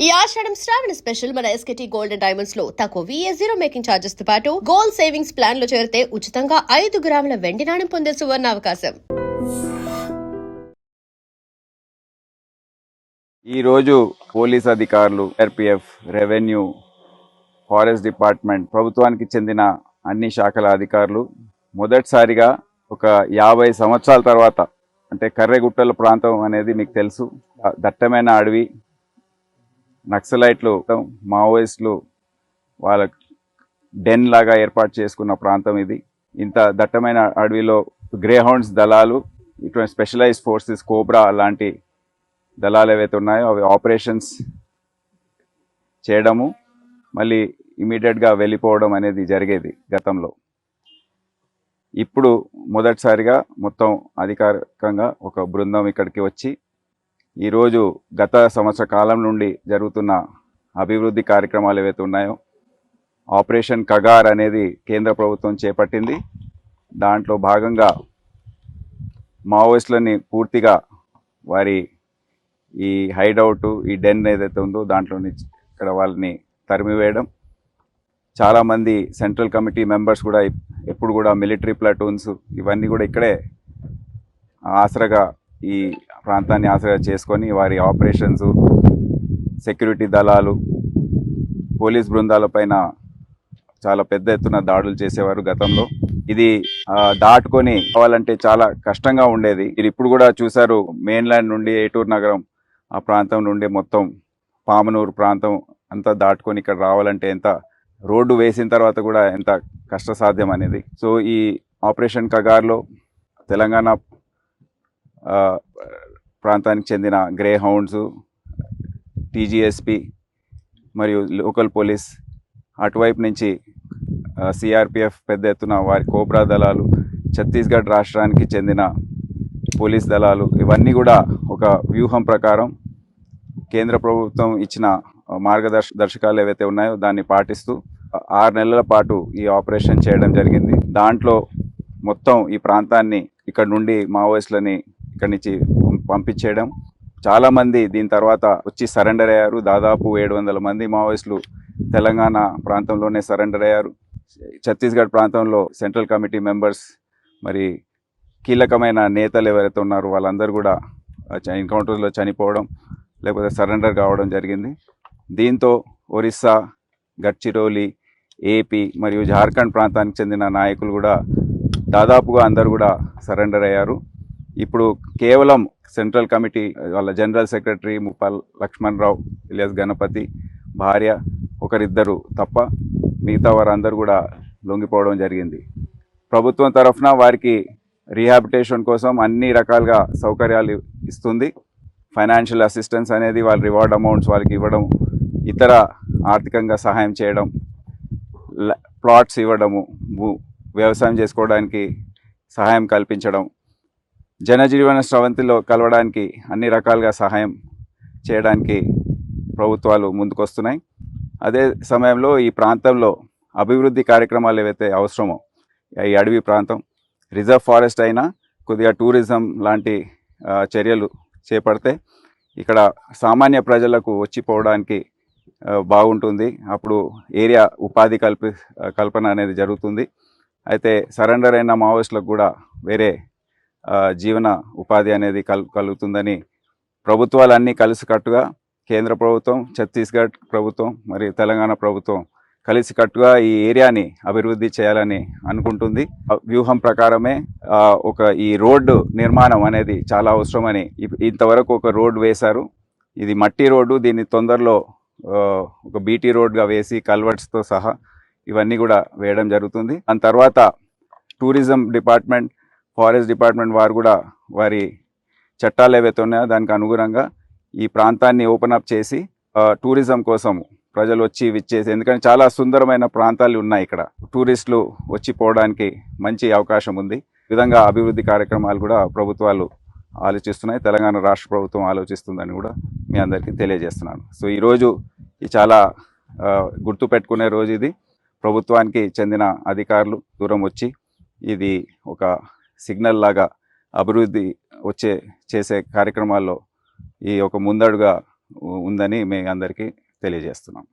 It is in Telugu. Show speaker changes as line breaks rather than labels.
ఈ ఆషాఢం శ్రావణ స్పెషల్ మన ఎస్కేటీ గోల్డ్ అండ్ డైమండ్స్ లో తక్కువ VA0 మేకింగ్ ఛార్జెస్ తో పాటు గోల్డ్ సేవింగ్స్ ప్లాన్ లో చేరితే ఉచితంగా 5 గ్రాముల వెండి నాణెం పొందే సువర్ణ అవకాశం.
ఈరోజు పోలీస్ అధికారులు, RPF, రెవెన్యూ, ఫారెస్ట్ డిపార్ట్మెంట్, ప్రభుత్వానికి చెందిన అన్ని శాఖల అధికారులు మొదటిసారిగా ఒక 50 సంవత్సరాల తర్వాత, అంటే కర్రెగుట్టల ప్రాంతం అనేది మీకు తెలుసు, దట్టమైన అడవి, నక్సలైట్లు, మావోయిస్టులు వాళ్ళ డెన్ లాగా ఏర్పాటు చేసుకున్న ప్రాంతం ఇది. ఇంత దట్టమైన అడవిలో గ్రేహౌండ్స్ దళాలు, ఇటువంటి స్పెషలైజ్డ్ ఫోర్సెస్, కోబ్రా లాంటి దళాలు ఏవైతే ఉన్నాయో అవి ఆపరేషన్స్ చేయడము, మళ్ళీ ఇమీడియట్గా వెళ్ళిపోవడం అనేది జరిగేది గతంలో. ఇప్పుడు మొదటిసారిగా మొత్తం అధికారికంగా ఒక బృందం ఇక్కడికి వచ్చి ఈరోజు గత సంవత్సర కాలం నుండి జరుగుతున్న అభివృద్ధి కార్యక్రమాలు ఏవైతే ఉన్నాయో, ఆపరేషన్ కగార్ అనేది కేంద్ర ప్రభుత్వం చేపట్టింది. దాంట్లో భాగంగా మావోయిస్టులని పూర్తిగా వారి ఈ హైడౌట్, ఈ డెన్ ఏదైతే ఉందో దాంట్లో నుంచి ఇక్కడ వాళ్ళని తరిమివేయడం. చాలామంది సెంట్రల్ కమిటీ మెంబర్స్ కూడా ఎప్పుడు కూడా మిలిటరీ ప్లాటూన్స్ ఇవన్నీ కూడా ఇక్కడే ఆసరగా, ఈ ప్రాంతాన్ని ఆసరగా చేసుకొని వారి ఆపరేషన్స్, సెక్యూరిటీ దళాలు, పోలీస్ బృందాలపైన చాలా పెద్ద ఎత్తున దాడులు చేసేవారు గతంలో. ఇది దాటుకొని పోవాలంటే చాలా కష్టంగా ఉండేది. ఇది ఇప్పుడు కూడా చూశారు, మెయిన్లాండ్ నుండి ఏటూరు నగరం ఆ ప్రాంతం నుండి మొత్తం పామనూరు ప్రాంతం అంతా దాటుకొని ఇక్కడ రావాలంటే ఎంత, రోడ్డు వేసిన తర్వాత కూడా ఎంత కష్టసాధ్యం అనేది. సో ఈ ఆపరేషన్ కగార్లో తెలంగాణ ప్రాంతానికి చెందిన గ్రే హౌండ్స్, TGSP మరియు లోకల్ పోలీస్, అటువైపు నుంచి CRPF పెద్ద ఎత్తున వారి కోబ్రా దళాలు, ఛత్తీస్గఢ్ రాష్ట్రానికి చెందిన పోలీస్ దళాలు, ఇవన్నీ కూడా ఒక వ్యూహం ప్రకారం కేంద్ర ప్రభుత్వం ఇచ్చిన మార్గదర్శకాలు ఏవైతే ఉన్నాయో దాన్ని పాటిస్తూ 6 నెలల పాటు ఈ ఆపరేషన్ చేయడం జరిగింది. దాంట్లో మొత్తం ఈ ప్రాంతాన్ని, ఇక్కడ నుండి మావోయిస్టులని ఇక్కడి నుంచి పంపించేయడం. చాలామంది దీని తర్వాత వచ్చి సరెండర్ అయ్యారు. దాదాపు 700 మంది మావోయిస్టులు తెలంగాణ ప్రాంతంలోనే సరెండర్ అయ్యారు. ఛత్తీస్గఢ్ ప్రాంతంలో సెంట్రల్ కమిటీ మెంబర్స్, మరి కీలకమైన నేతలు ఎవరైతే ఉన్నారో వాళ్ళందరూ కూడా ఎన్కౌంటర్లో చనిపోవడం లేకపోతే సరెండర్ కావడం జరిగింది. దీంతో ఒరిస్సా, గడ్చిరోలి, AP మరియు జార్ఖండ్ ప్రాంతానికి చెందిన నాయకులు కూడా దాదాపుగా అందరూ కూడా సరెండర్ అయ్యారు. ఇప్పుడు కేవలం సెంట్రల్ కమిటీ వాళ్ళ జనరల్ సెక్రటరీ ముప్పాల్ లక్ష్మణ్ రావు ఇలియాస్ గణపతి భార్య ఒకరిద్దరు తప్ప మిగతా వారందరూ కూడా లొంగిపోవడం జరిగింది. ప్రభుత్వం తరఫున వారికి రీహాబిటేషన్ కోసం అన్ని రకాలుగా సౌకర్యాలు ఇస్తుంది. ఫైనాన్షియల్ అసిస్టెన్స్ అనేది, వాళ్ళ రివార్డ్ అమౌంట్స్ వాళ్ళకి ఇవ్వడం, ఇతర ఆర్థికంగా సహాయం చేయడం, ప్లాట్స్ ఇవ్వడము, వ్యవసాయం చేసుకోవడానికి సహాయం కల్పించడం, జనజీవన స్రవంతిలో కలవడానికి అన్ని రకాలుగా సహాయం చేయడానికి ప్రభుత్వాలు ముందుకొస్తున్నాయి. అదే సమయంలో ఈ ప్రాంతంలో అభివృద్ధి కార్యక్రమాలు ఏవైతే అవసరమో, ఈ అడవి ప్రాంతం రిజర్వ్ ఫారెస్ట్ అయినా కొద్దిగా టూరిజం లాంటి చర్యలు చేపడితే ఇక్కడ సామాన్య ప్రజలకు వచ్చిపోవడానికి బాగుంటుంది. అప్పుడు ఏరియా ఉపాధి కల్పన అనేది జరుగుతుంది. అయితే సరెండర్ అయిన మావోయిస్టులకు కూడా వేరే జీవన ఉపాధి అనేది కలుగుతుందని ప్రభుత్వాలన్నీ కలిసికట్టుగా, కేంద్ర ప్రభుత్వం, ఛత్తీస్గఢ్ ప్రభుత్వం మరియు తెలంగాణ ప్రభుత్వం కలిసికట్టుగా ఈ ఏరియాని అభివృద్ధి చేయాలని అనుకుంటుంది. వ్యూహం ప్రకారమే ఈ రోడ్డు నిర్మాణం అనేది చాలా అవసరమని ఇంతవరకు ఒక రోడ్డు వేశారు. ఇది మట్టి రోడ్డు. దీన్ని తొందరలో ఒక BT రోడ్గా వేసి కల్వర్ట్స్తో సహా ఇవన్నీ కూడా వేయడం జరుగుతుంది. దాని తర్వాత టూరిజం డిపార్ట్మెంట్, ఫారెస్ట్ డిపార్ట్మెంట్ వారు కూడా వారి చట్టాలు ఏవైతే ఉన్నాయో దానికి అనుగుణంగా ఈ ప్రాంతాన్ని ఓపెన్ అప్ చేసి టూరిజం కోసం ప్రజలు వచ్చి విచ్చేసి, ఎందుకంటే చాలా సుందరమైన ప్రాంతాలు ఉన్నాయి ఇక్కడ, టూరిస్టులు వచ్చి పోవడానికి మంచి అవకాశం ఉంది. ఈ విధంగా అభివృద్ధి కార్యక్రమాలు కూడా ప్రభుత్వాలు ఆలోచిస్తున్నాయి. తెలంగాణ రాష్ట్ర ప్రభుత్వం ఆలోచిస్తుందని కూడా మీ అందరికీ తెలియజేస్తున్నాను. సో ఈరోజు ఈ చాలా గుర్తుపెట్టుకునే రోజు ఇది. ప్రభుత్వానికి చెందిన అధికారులు దూరం వచ్చి ఇది ఒక సిగ్నల్ లాగా అభివృద్ధి చేసే కార్యక్రమాల్లో ఈ ఒక ముందడుగా ఉందని మీ అందరికీ తెలియజేస్తున్నాం.